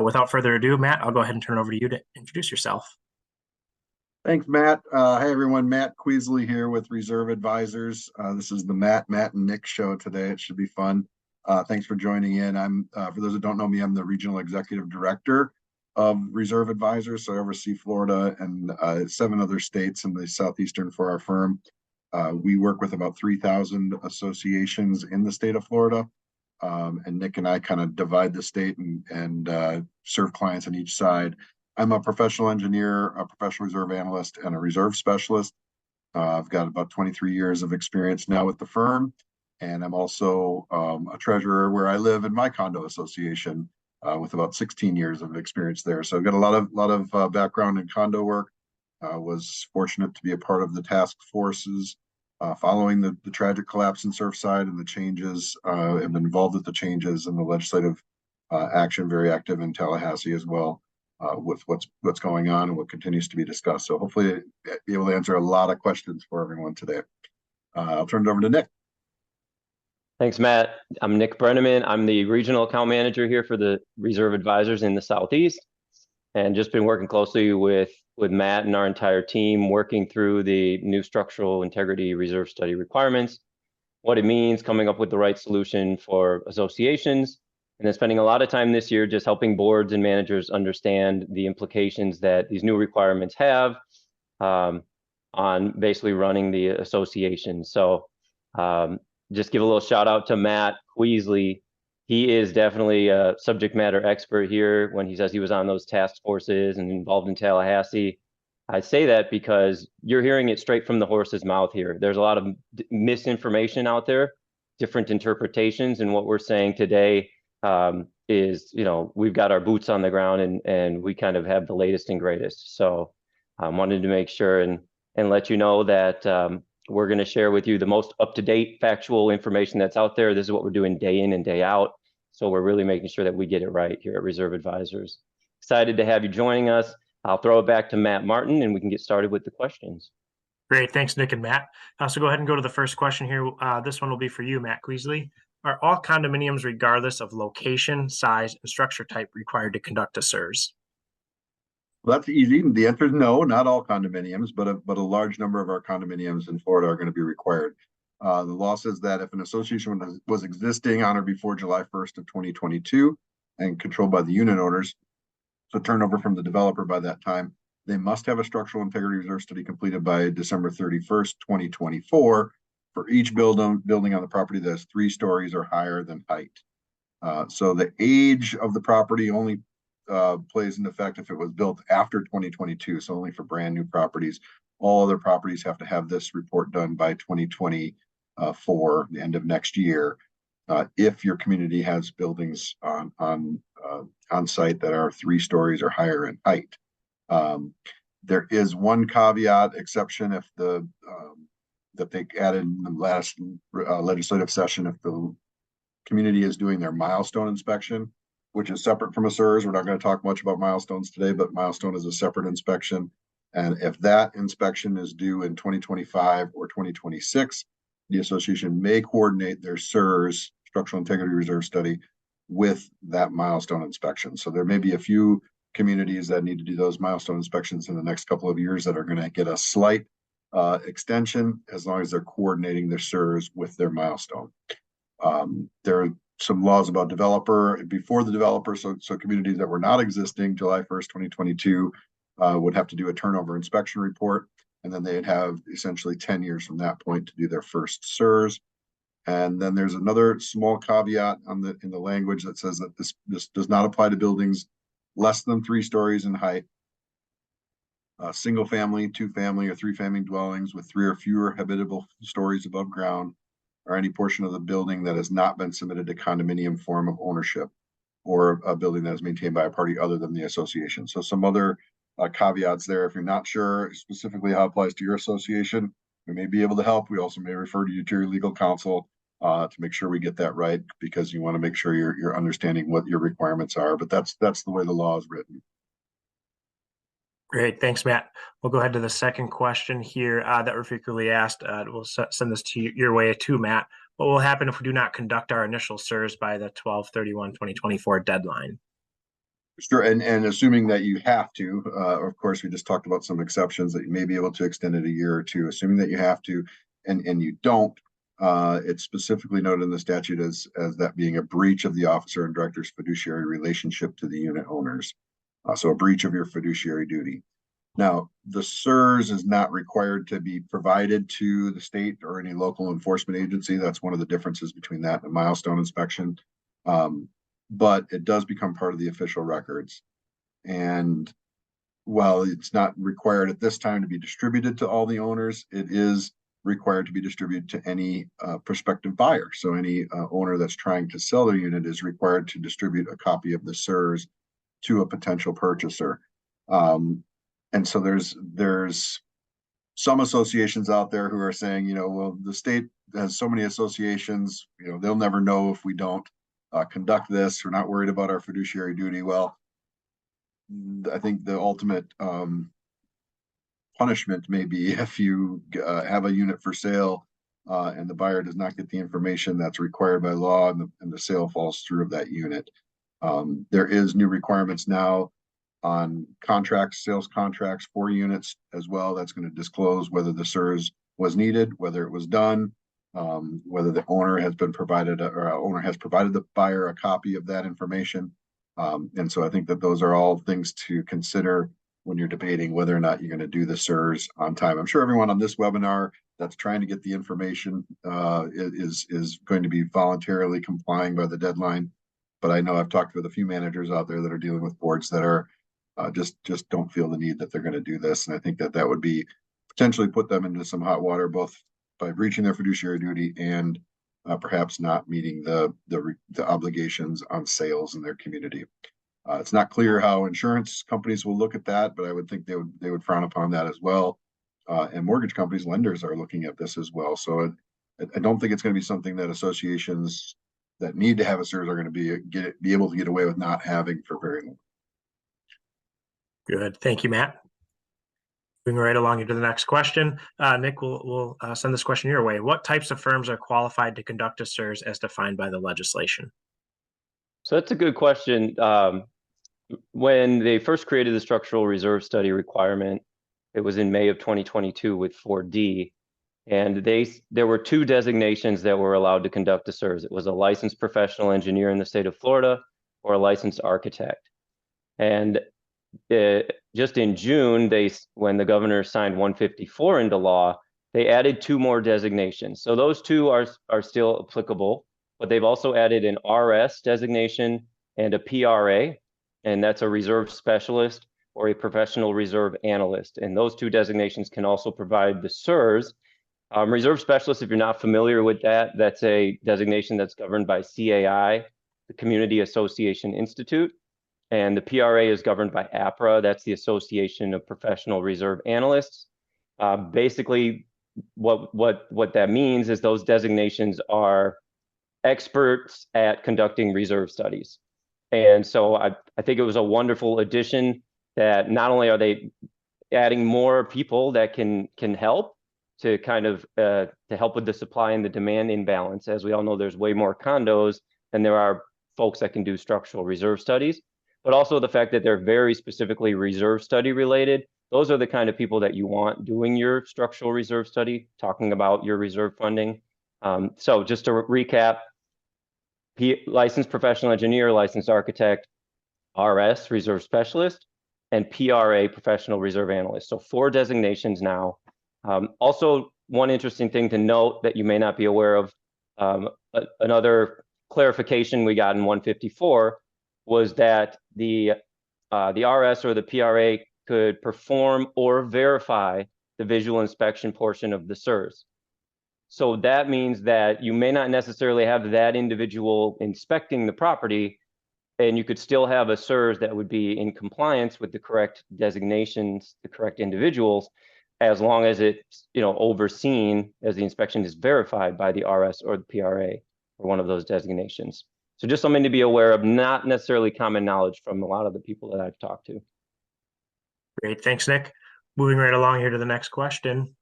Without further ado, Matt, I'll go ahead and turn it over to you to introduce yourself. Thanks, Matt. Hi, everyone. Matt Queasley here with Reserve Advisors. This is the Matt and Nick show today. It should be fun. Thanks for joining in. For those that don't know me, I'm the Regional Executive Director of Reserve Advisors. So I oversee Florida and 7 other states in the Southeastern for our firm. We work with about 3,000 associations in the state of Florida. And Nick and I kind of divide the state and serve clients on each side. I'm a professional engineer, a professional reserve analyst, and a reserve specialist. I've got about 23 years of experience now with the firm, and I'm also a treasurer where I live in my condo association with about 16 years of experience there. So I've got a lot of background in condo work. Was fortunate to be a part of the task forces following the tragic collapse in Surfside and the changes. I've been involved with the changes and the legislative action, very active in Tallahassee as well. With what's going on and what continues to be discussed. So hopefully be able to answer a lot of questions for everyone today. I'll turn it over to Nick. Thanks, Matt. I'm Nick Brenneman. I'm the Regional Account Manager here for the Reserve Advisors in the Southeast, and just been working closely with Matt and our entire team, working through the new structural integrity reserve study requirements, what it means, coming up with the right solution for associations, and then spending a lot of time this year just helping boards and managers understand the implications that these new requirements have on basically running the association. So just give a little shout out to Matt Queasley. He is definitely a subject matter expert here when he says he was on those task forces and involved in Tallahassee. I say that because you're hearing it straight from the horse's mouth here. There's a lot of misinformation out there, different interpretations, and what we're saying today is, we've got our boots on the ground and we kind of have the latest and greatest. So I wanted to make sure and let you know that we're going to share with you the most up-to-date factual information that's out there. This is what we're doing day in and day out. So we're really making sure that we get it right here at Reserve Advisors. Excited to have you joining us. I'll throw it back to Matt Martin and we can get started with the questions. Great. Thanks, Nick and Matt. So go ahead and go to the first question here. This one will be for you, Matt Queasley. Are all condominiums, regardless of location, size, and structure type, required to conduct a SIRS? Well, that's easy. The answer is no, not all condominiums, but a large number of our condominiums in Florida are going to be required. The law says that if an association was existing on or before July 1st of 2022 and controlled by the unit owners, so turnover from the developer by that time, they must have a structural integrity reserve study completed by December 31st, 2024 for each building on the property that is 3 stories or higher than height. So the age of the property only plays into effect if it was built after 2022, so only for brand new properties. All other properties have to have this report done by 2024, the end of next year, if your community has buildings on site that are 3 stories or higher in height. There is one caveat exception if that they added in the last legislative session, if the community is doing their milestone inspection, which is separate from a SIRS. We're not going to talk much about milestones today, but milestone is a separate inspection. And if that inspection is due in 2025 or 2026, the association may coordinate their SIRS, structural integrity reserve study, with that milestone inspection. So there may be a few communities that need to do those milestone inspections in the next couple of years that are going to get a slight extension as long as they're coordinating their SIRS with their milestone. There are some laws about developer before the developer, so communities that were not existing July 1st, 2022 would have to do a turnover inspection report, and then they'd have essentially 10 years from that point to do their first SIRS. And then there's another small caveat in the language that says that this does not apply to buildings less than 3 stories in height, single family, 2-family, or 3-family dwellings with 3 or fewer habitable stories above ground, or any portion of the building that has not been submitted to condominium form of ownership, or a building that is maintained by a party other than the association. So some other caveats there. If you're not sure specifically how it applies to your association, we may be able to help. We also may refer you to your legal counsel to make sure we get that right, because you want to make sure you're understanding what your requirements are. But that's the way the law is written. Great. Thanks, Matt. We'll go ahead to the second question here that we're frequently asked. We'll send this to your way too, Matt. What will happen if we do not conduct our initial SIRS by the 12/31/2024 deadline? Sure, and assuming that you have to, of course, we just talked about some exceptions that you may be able to extend it a year or two. Assuming that you have to, and you don't, it's specifically noted in the statute as that being a breach of the officer and director's fiduciary relationship to the unit owners. So a breach of your fiduciary duty. Now, the SIRS is not required to be provided to the state or any local enforcement agency. That's one of the differences between that and a milestone inspection. But it does become part of the official records. And while it's not required at this time to be distributed to all the owners, it is required to be distributed to any prospective buyer. So any owner that's trying to sell their unit is required to distribute a copy of the SIRS to a potential purchaser. And so there's some associations out there who are saying, well, the state has so many associations, they'll never know if we don't conduct this. We're not worried about our fiduciary duty. Well, I think the ultimate punishment may be if you have a unit for sale and the buyer does not get the information that's required by law, and the sale falls through of that unit. There is new requirements now on contracts, sales contracts for units as well. That's going to disclose whether the SIRS was needed, whether it was done, whether the owner has been provided or owner has provided the buyer a copy of that information. And so I think that those are all things to consider when you're debating whether or not you're going to do the SIRS on time. I'm sure everyone on this webinar that's trying to get the information is going to be voluntarily complying by the deadline. But I know I've talked with a few managers out there that are dealing with boards that are just don't feel the need that they're going to do this. And I think that would be potentially put them into some hot water, both by breaching their fiduciary duty and perhaps not meeting the obligations on sales in their community. It's not clear how insurance companies will look at that, but I would think they would frown upon that as well. And mortgage companies, lenders are looking at this as well. So I don't think it's going to be something that associations that need to have a SIRS are going to be able to get away with not having for very long. Good. Thank you, Matt. Moving right along into the next question. Nick, we'll send this question your way. What types of firms are qualified to conduct a SIRS as defined by the legislation? So that's a good question. When they first created the structural reserve study requirement, it was in May of 2022 with 4D. And there were two designations that were allowed to conduct a SIRS. It was a licensed professional engineer in the state of Florida or a licensed architect. And just in June, when the governor signed 154 into law, they added two more designations. So those two are still applicable, but they've also added an RS designation and a PRA, and that's a reserve specialist or a professional reserve analyst. And those two designations can also provide the SIRS. Reserve specialist, if you're not familiar with that, that's a designation that's governed by CAI, the Community Association Institute. And the PRA is governed by APRA. That's the Association of Professional Reserve Analysts. Basically, what that means is those designations are experts at conducting reserve studies. And so I think it was a wonderful addition that not only are they adding more people that can help to kind of to help with the supply and the demand imbalance. As we all know, there's way more condos than there are folks that can do structural reserve studies, but also the fact that they're very specifically reserve study related. Those are the kind of people that you want doing your structural reserve study, talking about your reserve funding. So just to recap, licensed professional engineer, licensed architect, RS, reserve specialist, and PRA, professional reserve analyst. So 4 designations now. Also, one interesting thing to note that you may not be aware of, another clarification we got in 154 was that the RS or the PRA could perform or verify the visual inspection portion of the SIRS. So that means that you may not necessarily have that individual inspecting the property, and you could still have a SIRS that would be in compliance with the correct designations, the correct individuals, as long as it's overseen as the inspection is verified by the RS or the PRA or one of those designations. So just something to be aware of, not necessarily common knowledge from a lot of the people that I've talked to. Great, thanks, Nick. Moving right along here to the next question,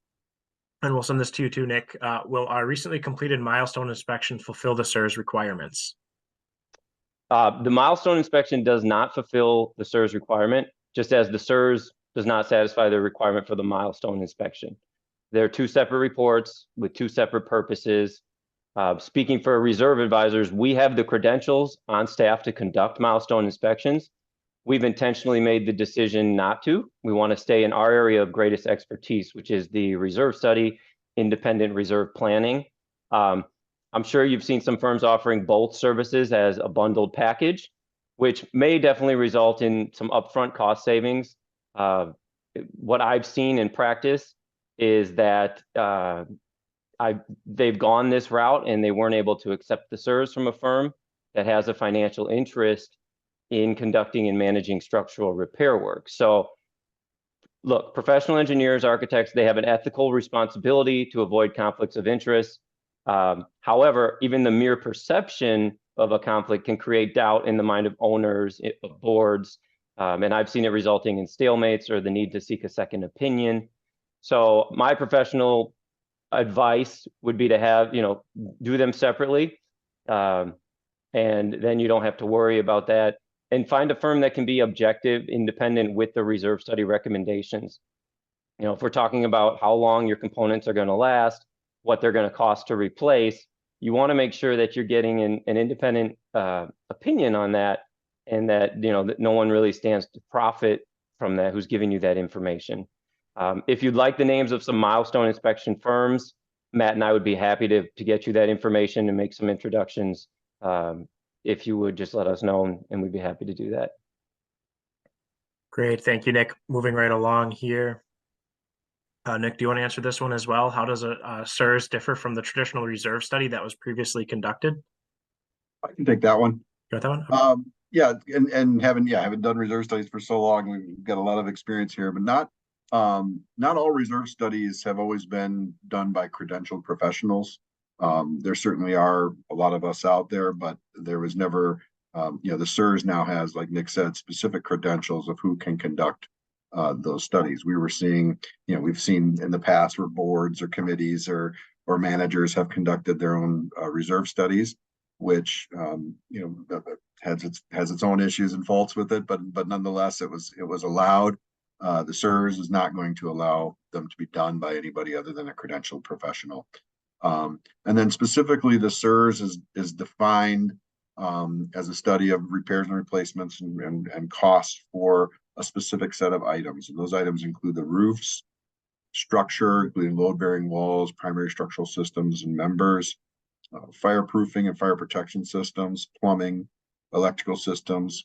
and we'll send this to you too, Nick. Will our recently completed milestone inspection fulfill the SIRS requirements? The milestone inspection does not fulfill the SIRS requirement, just as the SIRS does not satisfy the requirement for the milestone inspection. They're two separate reports with two separate purposes. Speaking for reserve advisors, we have the credentials on staff to conduct milestone inspections. We've intentionally made the decision not to. We want to stay in our area of greatest expertise, which is the reserve study, independent reserve planning. I'm sure you've seen some firms offering both services as a bundled package, which may definitely result in some upfront cost savings. What I've seen in practice is that they've gone this route and they weren't able to accept the SIRS from a firm that has a financial interest in conducting and managing structural repair work. So look, professional engineers, architects, they have an ethical responsibility to avoid conflicts of interest. However, even the mere perception of a conflict can create doubt in the mind of owners, of boards, and I've seen it resulting in stalemates or the need to seek a second opinion. So my professional advice would be to have, do them separately, and then you don't have to worry about that. And find a firm that can be objective, independent with the reserve study recommendations. If we're talking about how long your components are going to last, what they're going to cost to replace, you want to make sure that you're getting an independent opinion on that, and that that no one really stands to profit from that who's giving you that information. If you'd like the names of some milestone inspection firms, Matt and I would be happy to get you that information and make some introductions. If you would just let us know, and we'd be happy to do that. Great. Thank you, Nick. Moving right along here. Nick, do you want to answer this one as well? How does a SIRS differ from the traditional reserve study that was previously conducted? I can take that one. You want that one? Yeah, and having done reserve studies for so long, we've got a lot of experience here, but not all reserve studies have always been done by credentialed professionals. There certainly are a lot of us out there, but there was never, the SIRS now has, like Nick said, specific credentials of who can conduct those studies. We've seen in the past where boards or committees or managers have conducted their own reserve studies, which has its own issues and faults with it, but nonetheless it was allowed. The SIRS is not going to allow them to be done by anybody other than a credentialed professional. And then specifically, the SIRS is defined as a study of repairs and replacements and costs for a specific set of items. And those items include the roofs, structure, including load-bearing walls, primary structural systems and members, fireproofing and fire protection systems, plumbing, electrical systems,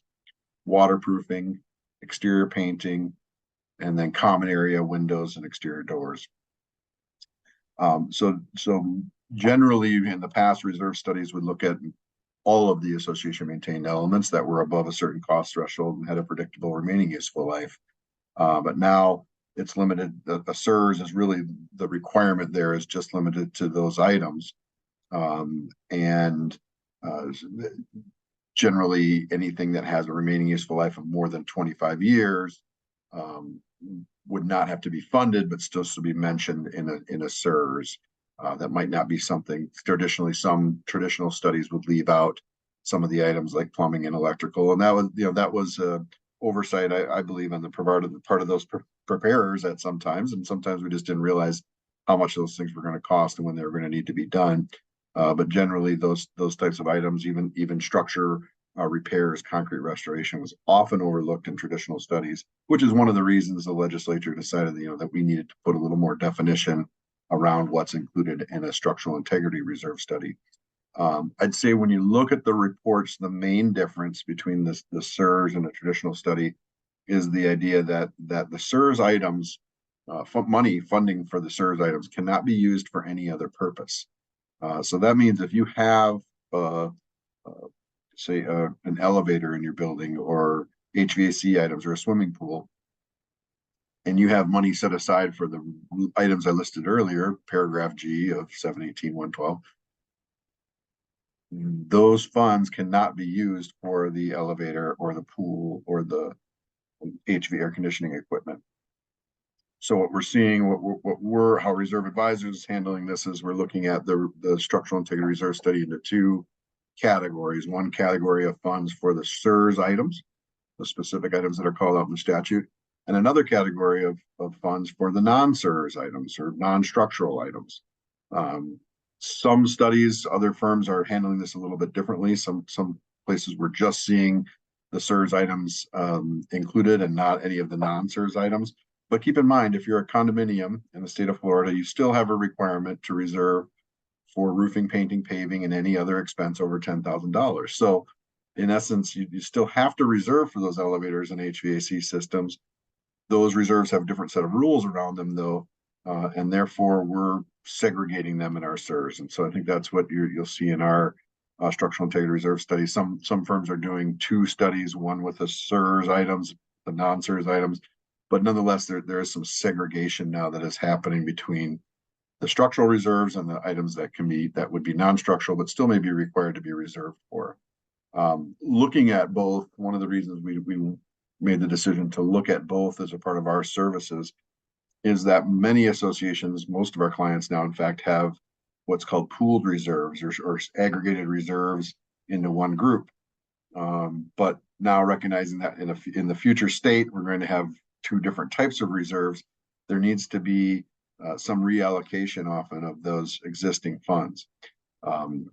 waterproofing, exterior painting, and then common area windows and exterior doors. So generally in the past, reserve studies would look at all of the association maintained elements that were above a certain cost threshold and had a predictable remaining useful life. But now it's limited. The SIRS is really, the requirement there is just limited to those items. Generally anything that has a remaining useful life of more than 25 years would not have to be funded, but still should be mentioned in a SIRS. That might not be something traditionally. Some traditional studies would leave out some of the items like plumbing and electrical, and that was oversight, I believe, on the part of those preparers at sometimes, and sometimes we just didn't realize how much those things were going to cost and when they were going to need to be done. But generally, those types of items, even structure repairs, concrete restoration, was often overlooked in traditional studies, which is one of the reasons the legislature decided that we needed to put a little more definition around what's included in a structural integrity reserve study. I'd say when you look at the reports, the main difference between the SIRS and a traditional study is the idea that the SIRS items, funding for the SIRS items cannot be used for any other purpose. So that means if you have, say, an elevator in your building or HVAC items or a swimming pool, and you have money set aside for the items I listed earlier, paragraph G of 718.112, those funds cannot be used for the elevator or the pool or the HV air conditioning equipment. So what we're seeing, how Reserve Advisors is handling this is we're looking at the structural integrity reserve study into two categories. One category of funds for the SIRS items, the specific items that are called out in the statute, and another category of funds for the non-SIRS items or non-structural items. Some studies, other firms are handling this a little bit differently. Some places we're just seeing the SIRS items included and not any of the non-SIRS items. But keep in mind, if you're a condominium in the state of Florida, you still have a requirement to reserve for roofing, painting, paving, and any other expense over $10,000. So in essence, you still have to reserve for those elevators and HVAC systems. Those reserves have a different set of rules around them, though, and therefore we're segregating them in our SIRS. And so I think that's what you'll see in our structural integrity reserve study. Some firms are doing 2 studies, one with the SIRS items, the non-SIRS items, but nonetheless, there is some segregation now that is happening between the structural reserves and the items that would be non-structural, but still may be required to be reserved for. Looking at both, one of the reasons we made the decision to look at both as a part of our services is that many associations, most of our clients now, in fact, have what's called pooled reserves or aggregated reserves into one group. But now recognizing that in the future state, we're going to have 2 different types of reserves, there needs to be some reallocation often of those existing funds.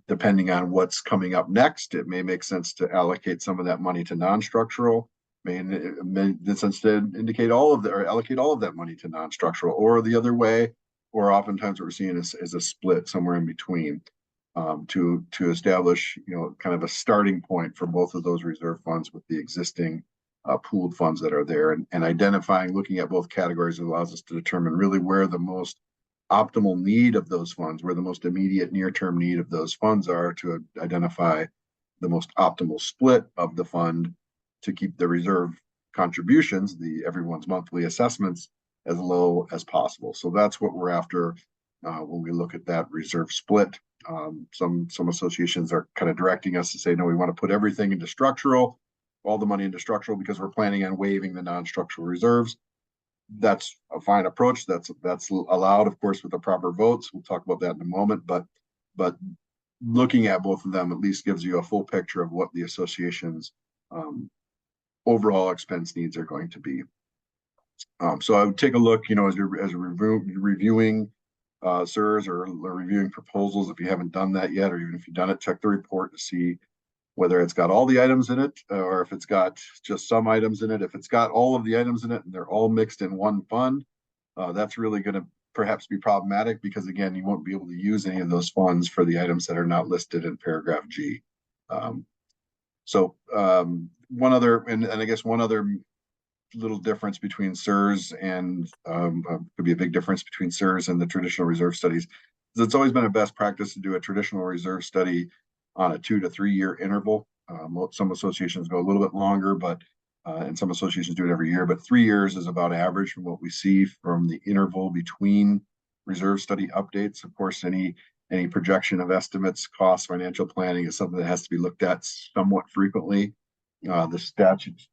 Depending on what's coming up next, it may make sense to allocate some of that money to non-structural, may instead indicate allocate all of that money to non-structural, or the other way, or oftentimes what we're seeing is a split somewhere in between, to establish, kind of a starting point for both of those reserve funds with the existing pooled funds that are there, and identifying, looking at both categories allows us to determine really where the most optimal need of those funds, where the most immediate near-term need of those funds are, to identify the most optimal split of the fund to keep the reserve contributions, everyone's monthly assessments, as low as possible. So that's what we're after when we look at that reserve split. Some associations are kind of directing us to say, no, we want to put everything into structural, all the money into structural, because we're planning on waiving the non-structural reserves. That's a fine approach. That's allowed, of course, with the proper votes. We'll talk about that in a moment, but looking at both of them at least gives you a full picture of what the association's overall expense needs are going to be. So I would take a look, as you're reviewing SIRS or reviewing proposals. If you haven't done that yet, or even if you've done it, check the report to see whether it's got all the items in it, or if it's got just some items in it. If it's got all of the items in it and they're all mixed in one fund, that's really going to perhaps be problematic, because again, you won't be able to use any of those funds for the items that are not listed in paragraph G. One other little difference between SIRS and could be a big difference between SIRS and the traditional reserve studies. It's always been a best practice to do a traditional reserve study on a 2 to 3 year interval. Some associations go a little bit longer, and some associations do it every year, but 3 years is about average from what we see from the interval between reserve study updates. Of course, any projection of estimates, costs, financial planning is something that has to be looked at somewhat frequently. The statutes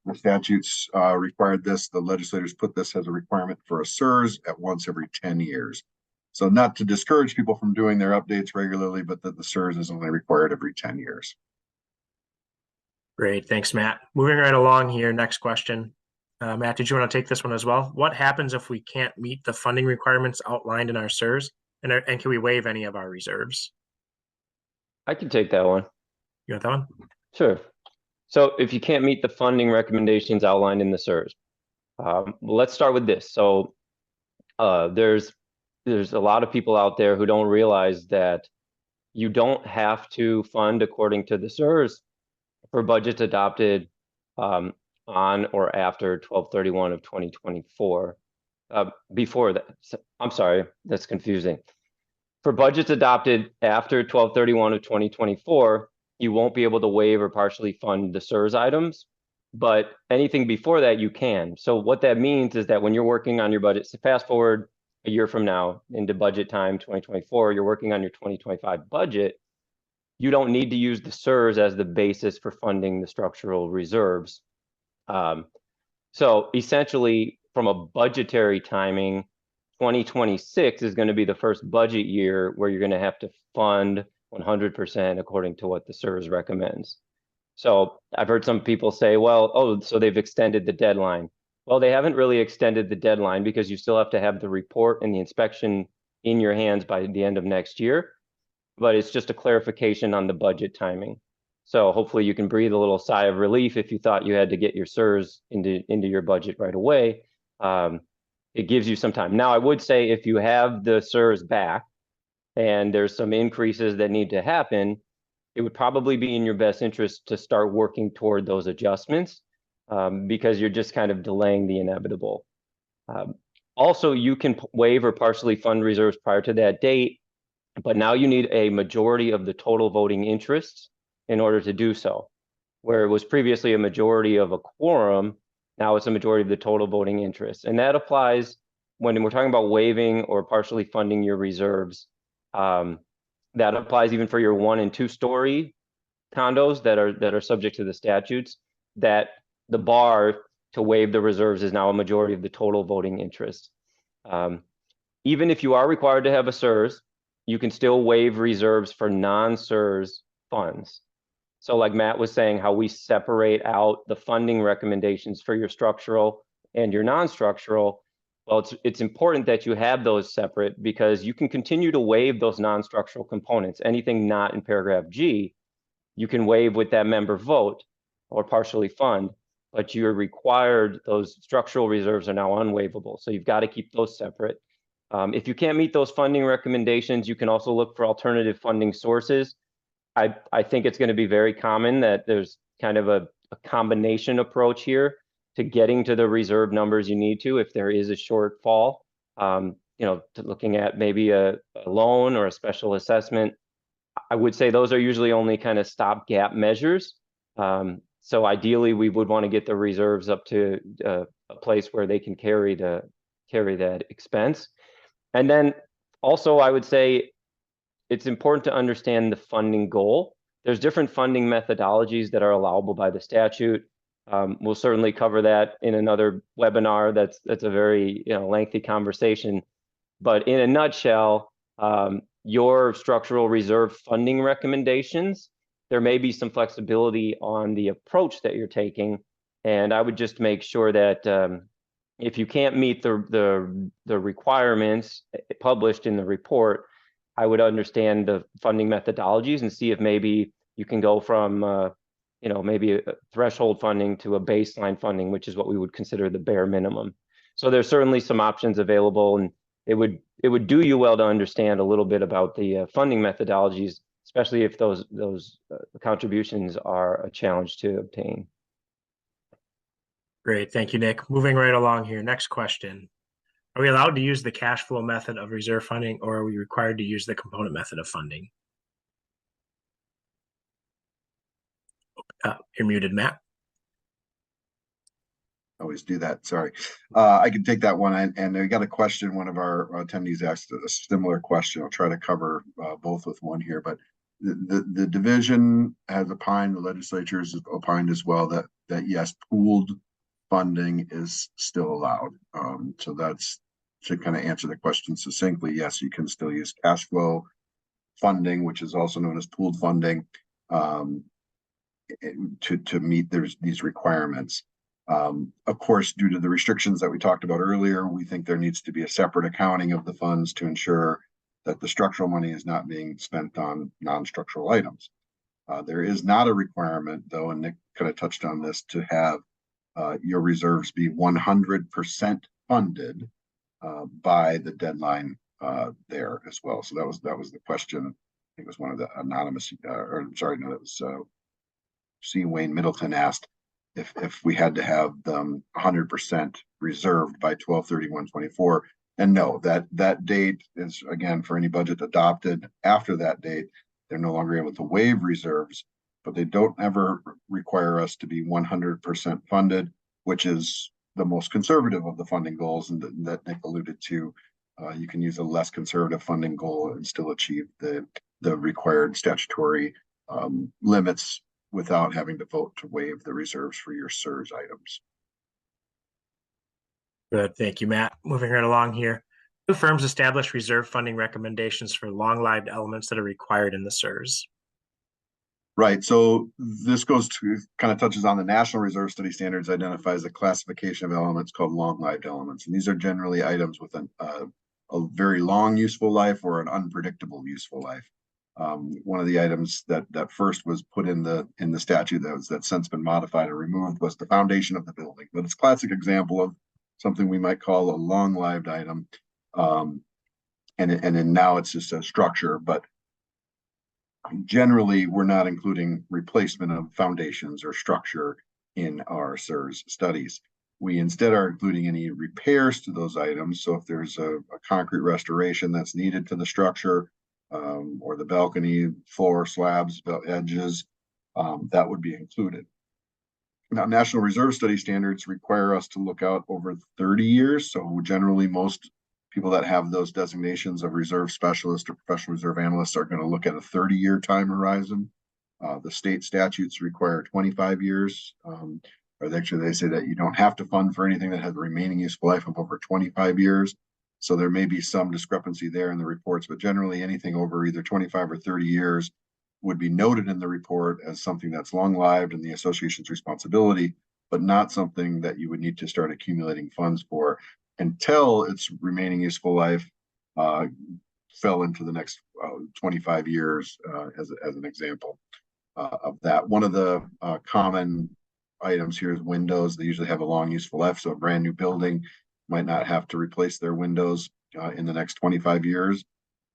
required this. The legislators put this as a requirement for a SIRS at once every 10 years. So not to discourage people from doing their updates regularly, but that the SIRS is only required every 10 years. Great. Thanks, Matt. Moving right along here. Next question. Matt, did you want to take this one as well? What happens if we can't meet the funding requirements outlined in our SIRS? And can we waive any of our reserves? I can take that one. You want that one? Sure. So if you can't meet the funding recommendations outlined in the SIRS, let's start with this. So there's a lot of people out there who don't realize that you don't have to fund according to the SIRS for budgets adopted on or after 12/31 of 2024. Before that, I'm sorry, that's confusing. For budgets adopted after 12/31 of 2024, you won't be able to waive or partially fund the SIRS items, but anything before that you can. So what that means is that when you're working on your budget, so fast forward a year from now into budget time 2024, you're working on your 2025 budget, you don't need to use the SIRS as the basis for funding the structural reserves. So essentially, from a budgetary timing, 2026 is going to be the first budget year where you're going to have to fund 100% according to what the SIRS recommends. So I've heard some people say, well, oh, so they've extended the deadline. Well, they haven't really extended the deadline because you still have to have the report and the inspection in your hands by the end of next year. But it's just a clarification on the budget timing. So hopefully you can breathe a little sigh of relief if you thought you had to get your SIRS into your budget right away. It gives you some time. Now, I would say if you have the SIRS back and there's some increases that need to happen, it would probably be in your best interest to start working toward those adjustments because you're just kind of delaying the inevitable. Also, you can waive or partially fund reserves prior to that date, but now you need a majority of the total voting interests in order to do so. Where it was previously a majority of a quorum, now it's a majority of the total voting interests. And that applies when we're talking about waiving or partially funding your reserves. That applies even for your 1- and 2-story condos that are subject to the statutes, that the bar to waive the reserves is now a majority of the total voting interest. Even if you are required to have a SIRS, you can still waive reserves for non-SIRS funds. So like Matt was saying, how we separate out the funding recommendations for your structural and your non-structural, well, it's important that you have those separate because you can continue to waive those non-structural components. Anything not in paragraph G, you can waive with that member vote or partially fund, but you're required, those structural reserves are now unwaivable. So you've got to keep those separate. If you can't meet those funding recommendations, you can also look for alternative funding sources. I think it's going to be very common that there's kind of a combination approach here to getting to the reserve numbers you need to if there is a shortfall. Looking at maybe a loan or a special assessment. I would say those are usually only kind of stopgap measures. So ideally, we would want to get the reserves up to a place where they can carry that expense. And then also, I would say it's important to understand the funding goal. There's different funding methodologies that are allowable by the statute. We'll certainly cover that in another webinar. That's a very lengthy conversation. But in a nutshell, your structural reserve funding recommendations, there may be some flexibility on the approach that you're taking. And I would just make sure that if you can't meet the requirements published in the report, I would understand the funding methodologies and see if maybe you can go from maybe a threshold funding to a baseline funding, which is what we would consider the bare minimum. So there's certainly some options available, and it would do you well to understand a little bit about the funding methodologies, especially if those contributions are a challenge to obtain. Great, thank you, Nick. Moving right along here. Next question. Are we allowed to use the cash flow method of reserve funding, or are we required to use the component method of funding? You're muted, Matt. Always do that. Sorry. I can take that one. And I got a question. One of our attendees asked a similar question. I'll try to cover both with one here. But the division has opined, the legislature has opined as well that yes, pooled funding is still allowed. So that's should kind of answer the question succinctly. Yes, you can still use cash flow funding, which is also known as pooled funding, to meet these requirements. Of course, due to the restrictions that we talked about earlier, we think there needs to be a separate accounting of the funds to ensure that the structural money is not being spent on non-structural items. There is not a requirement, though, and Nick kind of touched on this, to have your reserves be 100% funded by the deadline there as well. So that was the question. I think it was one of the anonymous, that was C. Wayne Middleton asked if we had to have them 100% reserved by 12/31/24. And no, that date is, again, for any budget adopted after that date, they're no longer able to waive reserves, but they don't ever require us to be 100% funded, which is the most conservative of the funding goals, and that Nick alluded to. You can use a less conservative funding goal and still achieve the required statutory limits without having to vote to waive the reserves for your SIRS items. Good, thank you, Matt. Moving right along here. Do firms establish reserve funding recommendations for long-lived elements that are required in the SIRS? Right. So this goes to kind of touches on the National Reserve Study Standards identifies a classification of elements called long-lived elements. And these are generally items with a very long useful life or an unpredictable useful life. One of the items that first was put in the statute that's since been modified or removed was the foundation of the building. But it's a classic example of something we might call a long-lived item. And then now it's just a structure, but generally, we're not including replacement of foundations or structure in our SIRS studies. We instead are including any repairs to those items. So if there's a concrete restoration that's needed to the structure or the balcony, floor, slabs, edges, that would be included. Now, National Reserve Study Standards require us to look out over 30 years. So generally, most people that have those designations of reserve specialist or professional reserve analysts are going to look at a 30-year time horizon. The state statutes require 25 years. Or actually, they say that you don't have to fund for anything that has a remaining useful life of over 25 years. So there may be some discrepancy there in the reports, but generally anything over either 25 or 30 years would be noted in the report as something that's long-lived and the association's responsibility, but not something that you would need to start accumulating funds for until its remaining useful life fell into the next 25 years as an example of that. One of the common items here is windows. They usually have a long useful life, so a brand new building might not have to replace their windows in the next 25 years.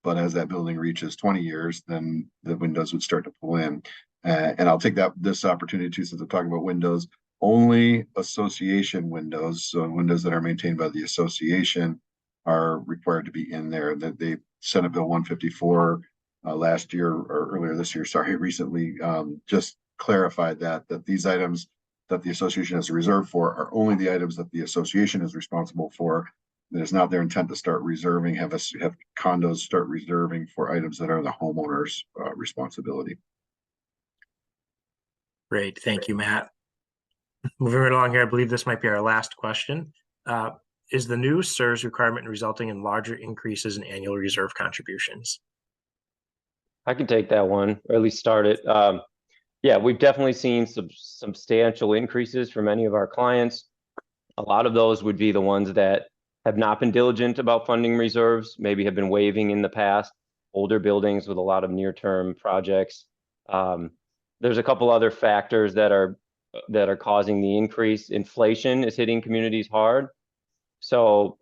But as that building reaches 20 years, then the windows would start to pull in. And I'll take this opportunity too, since I'm talking about windows. Only association windows, so windows that are maintained by the association, are required to be in there. That they Senate Bill 154 last year or earlier this year, recently just clarified that these items that the association has a reserve for are only the items that the association is responsible for. That is not their intent to start reserving, have condos start reserving for items that are the homeowner's responsibility. Great, thank you, Matt. Moving right along here, I believe this might be our last question. Is the new SIRS requirement resulting in larger increases in annual reserve contributions? I can take that one, or at least start it. Yeah, we've definitely seen some substantial increases for many of our clients. A lot of those would be the ones that have not been diligent about funding reserves, maybe have been waiving in the past, older buildings with a lot of near-term projects. There's a couple other factors that are causing the increase. Inflation is hitting communities hard. So,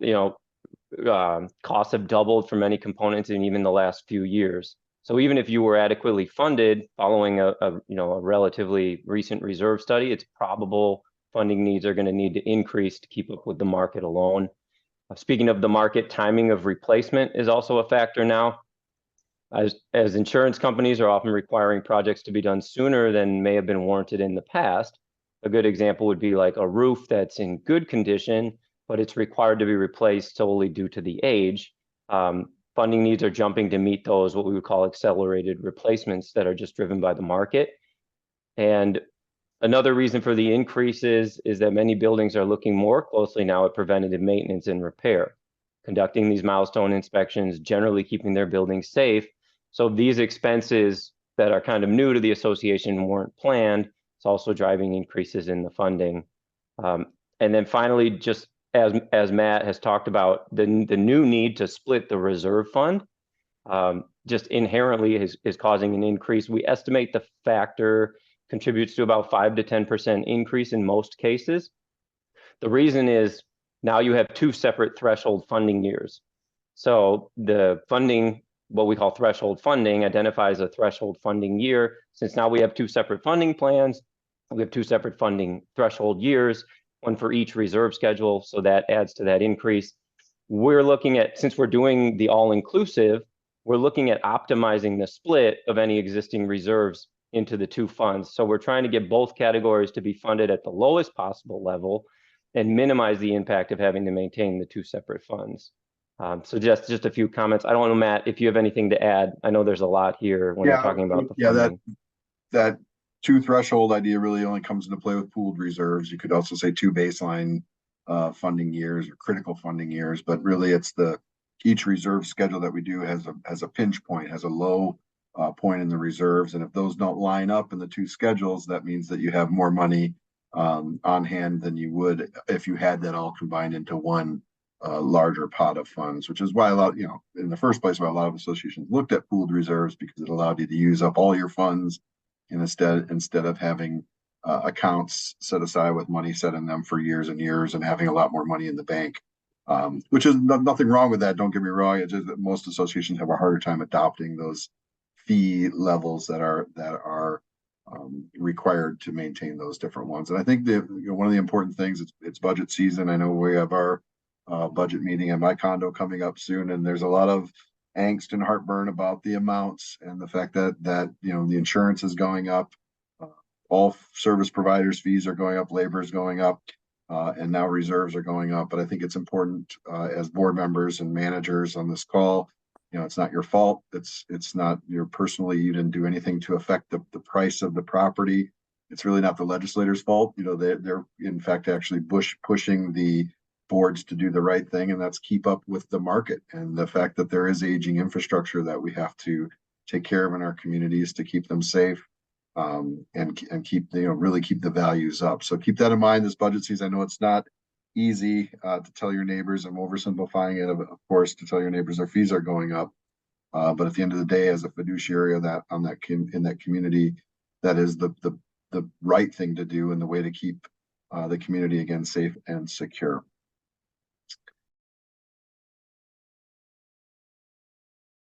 costs have doubled for many components in even the last few years. So even if you were adequately funded following a relatively recent reserve study, it's probable funding needs are going to need to increase to keep up with the market alone. Speaking of the market, timing of replacement is also a factor now. As insurance companies are often requiring projects to be done sooner than may have been warranted in the past. A good example would be like a roof that's in good condition, but it's required to be replaced solely due to the age. Funding needs are jumping to meet those, what we would call accelerated replacements that are just driven by the market. And another reason for the increases is that many buildings are looking more closely now at preventative maintenance and repair, conducting these milestone inspections, generally keeping their buildings safe. So these expenses that are kind of new to the association weren't planned. It's also driving increases in the funding. And then finally, just as Matt has talked about, the new need to split the reserve fund just inherently is causing an increase. We estimate the factor contributes to about 5 to 10% increase in most cases. The reason is now you have two separate threshold funding years. So the funding, what we call threshold funding, identifies a threshold funding year. Since now we have two separate funding plans, we have two separate funding threshold years, one for each reserve schedule. So that adds to that increase. We're looking at, since we're doing the all-inclusive, we're looking at optimizing the split of any existing reserves into the two funds. So we're trying to get both categories to be funded at the lowest possible level and minimize the impact of having to maintain the two separate funds. So just a few comments. I don't know, Matt, if you have anything to add. I know there's a lot here when you're talking about the funding. that two threshold idea really only comes into play with pooled reserves. You could also say two baseline funding years or critical funding years, but really it's the each reserve schedule that we do has a pinch point, has a low point in the reserves. And if those don't line up in the two schedules, that means that you have more money on hand than you would if you had that all combined into one larger pot of funds, which is why a lot, in the first place, why a lot of associations looked at pooled reserves, because it allowed you to use up all your funds, and instead of having accounts set aside with money set in them for years and years and having a lot more money in the bank. Which is nothing wrong with that. Don't get me wrong. It's just that most associations have a harder time adopting those fee levels that are required to maintain those different ones. And I think that one of the important things, it's budget season. I know we have our budget meeting at my condo coming up soon, and there's a lot of angst and heartburn about the amounts and the fact that the insurance is going up, all service providers' fees are going up, labor is going up, and now reserves are going up. But I think it's important as board members and managers on this call, it's not your fault. It's not you didn't do anything to affect the price of the property. It's really not the legislators' fault. They're in fact actually pushing the boards to do the right thing, and that's keep up with the market and the fact that there is aging infrastructure that we have to take care of in our communities to keep them safe, and keep really keep the values up. So keep that in mind this budget season. I know it's not easy to tell your neighbors. I'm oversimplifying it, of course, to tell your neighbors their fees are going up. But at the end of the day, as a fiduciary in that community, that is the right thing to do and the way to keep the community again safe and secure.